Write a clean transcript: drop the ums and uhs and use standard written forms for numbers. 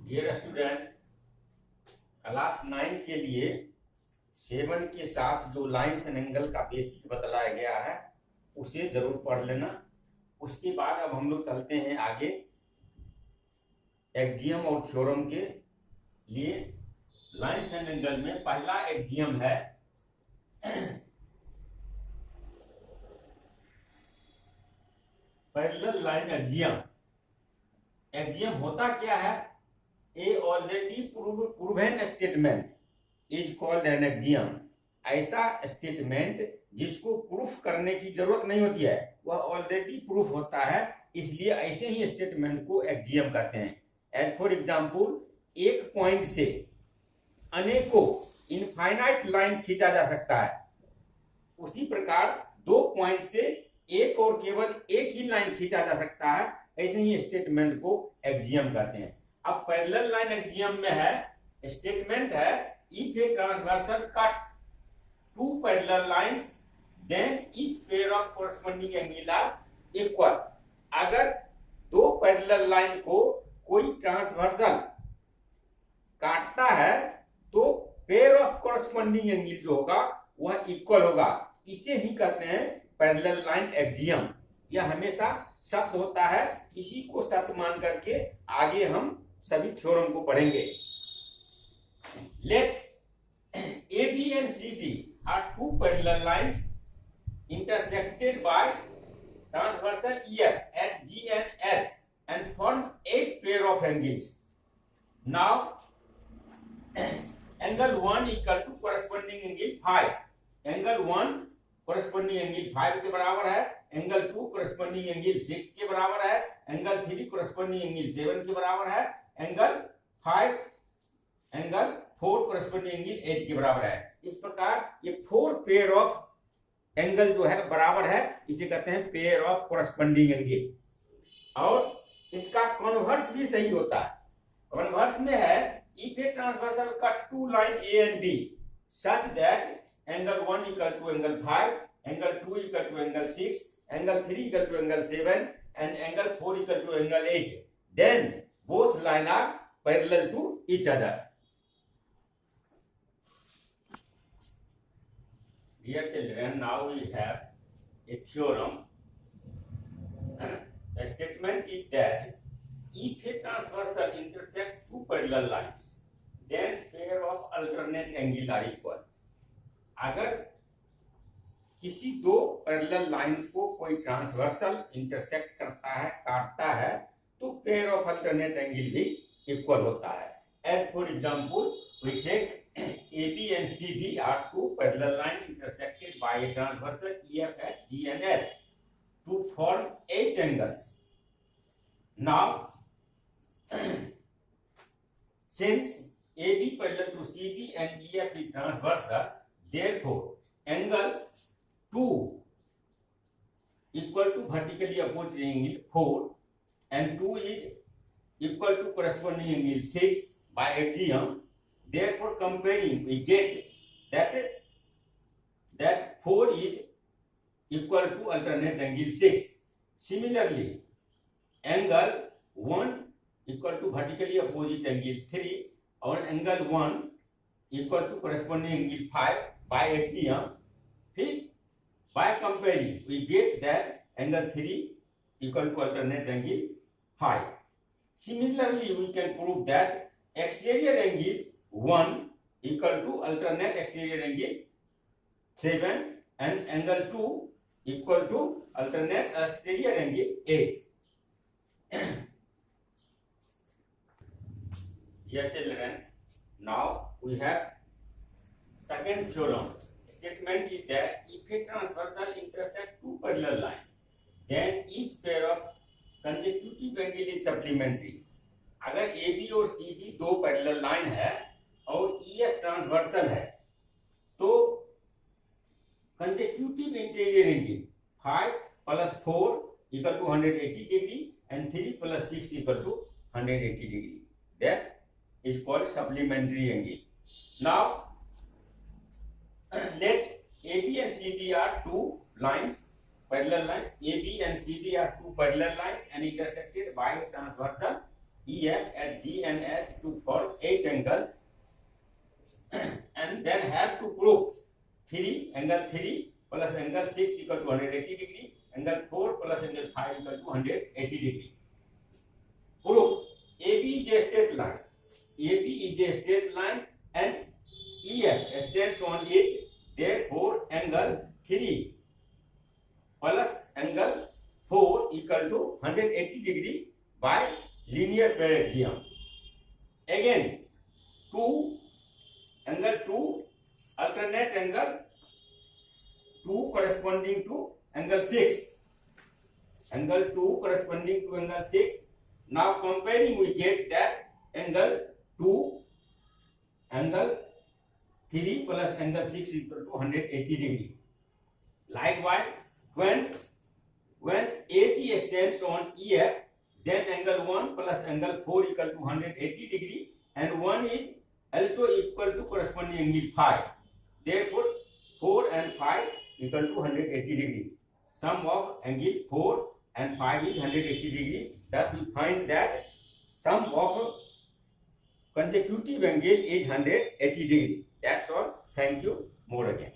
Dear student, class 9 के लिए 7 के साथ जो लाइन्स एंड एंगल का बेसिक बतलाया गया है उसे जरूर पढ़ लेना। उसके बाद अब हम लोग चलते हैं आगे एक्जियम और थ्योरम के लिए। लाइन्स एंड एंगल में पहला एक्जियम है पैरेलल लाइन एक्जियम। एक्जियम होता क्या है? A already proven statement is called an axiom. ऐसा स्टेटमेंट जिसको प्रूफ करने की जरूरत नहीं होती है, वह ऑलरेडी प्रूफ होता है, इसलिए ऐसे ही स्टेटमेंट को एक्जियम कहते हैं। एज फॉर एग्जांपल, एक पॉइंट से अनेकों इनफाइनाइट लाइन खींचा जा सकता है, उसी प्रकार दो पॉइंट से एक और केवल एक ही लाइन खींचा जा सकता है। ऐसे ही स्टेटमेंट को एक्जियम कहते हैं। अब पैरेलल लाइन एक्जियम में है स्टेटमेंट है if a transversal cut two parallel lines then each pair of corresponding angle are equal. अगर दो पैरेलल लाइन को कोई ट्रांसवर्सल काटता है तो पेयर ऑफ कोरस्पोंडिंग एंगल जो होगा वह इक्वल होगा। इसे ही कहते हैं पैरेलल लाइन एक्जियम। यह हमेशा शब्द होता है, इसी को सत्य मान करके आगे हम सभी थ्योरम को पढ़ेंगे। Let AB and CD are two parallel lines intersected by transversal EF at G and H and form 8 pair of angles. Now angle 1 equal to corresponding angle 5. Angle 1 corresponding angle 5 के बराबर है, angle 2 corresponding angle 6 के बराबर है, angle 3 corresponding angle 7 के बराबर है, angle 5 angle 4 corresponding angle 8 के बराबर है। इस प्रकार ये 4 पेयर ऑफ एंगल जो है बराबर है, इसे कहते हैं पेयर ऑफ corresponding angle। और इसका कॉन्वर्स भी सही होता है। कॉन्वर्स में है if a transversal cut two line A and B such that angle 1 equal to angle 5, angle 2 equal to angle 6, angle 3 equal to angle 7 and angle 4 equal to angle 8, then both lines are parallel to each other. Dear children, now we have a theorem. The statement is that if a transversal intersects two parallel lines, then pair of alternate angle are equal. अगर किसी दो parallel line को कोई transversal intersect करता है, काटता है, तो पेयर ऑफ अल्टरनेट एंगल भी इक्वल होता है। As for example, we take AB and CD are two parallel lines intersected by a transversal EF at G and H to form 8 angles. Now, since AB parallel to CD and EF is transversal, therefore angle 2 equal to vertically opposite angle 4 and 2 is equal to corresponding angle 6 by axiom. Therefore comparing we get that 4 is equal to alternate angle 6. Similarly, angle 1 equal to vertically opposite angle 3 or angle 1 equal to corresponding angle 5 by axiom. फिर by comparing we get that angle 3 equal to alternate angle 5. Similarly, we can prove that exterior angle 1 equal to alternate exterior angle 7 and angle 2 equal to alternate exterior angle 8. Dear children, now we have second theorem. Statement is that if a transversal intersect two parallel lines, then each pair of consecutive angle is supplementary. अगर AB और CD दो parallel line है और EF transversal है, तो consecutive interior angle 5 plus 4 equal to 180 degree and 3 plus 6 equal to 180 degree. That is called supplementary angle. Now let AB and CD are two lines, parallel lines. AB and CD are two parallel lines and intersected by a transversal EF at G and H to form 8 angles and then have to prove angle 3 plus angle 6 equal to 180 degree, angle 4 plus angle 5 equal to 180 degree. Prove AB is a straight line. AB is a straight line and EF stands on it. Therefore, angle 3 plus angle 4 equal to 180 degree by linear parallelogram. Again, angle 2 alternate angle 2 corresponding to angle 6. Angle 2 corresponding to angle 6. Now comparing, we get that angle 2, angle 3 plus angle 6 equal to 180 degree. Likewise, when AG stands on EF, then angle 1 plus angle 4 equal to 180 degree and 1 is also equal to corresponding angle 5. Therefore, 4 and 5 equal to 180 degree. Sum of angle 4 and 5 is 180 degree. Thus, we find that sum of consecutive angle is 180 degree. That's all. Thank you. More again.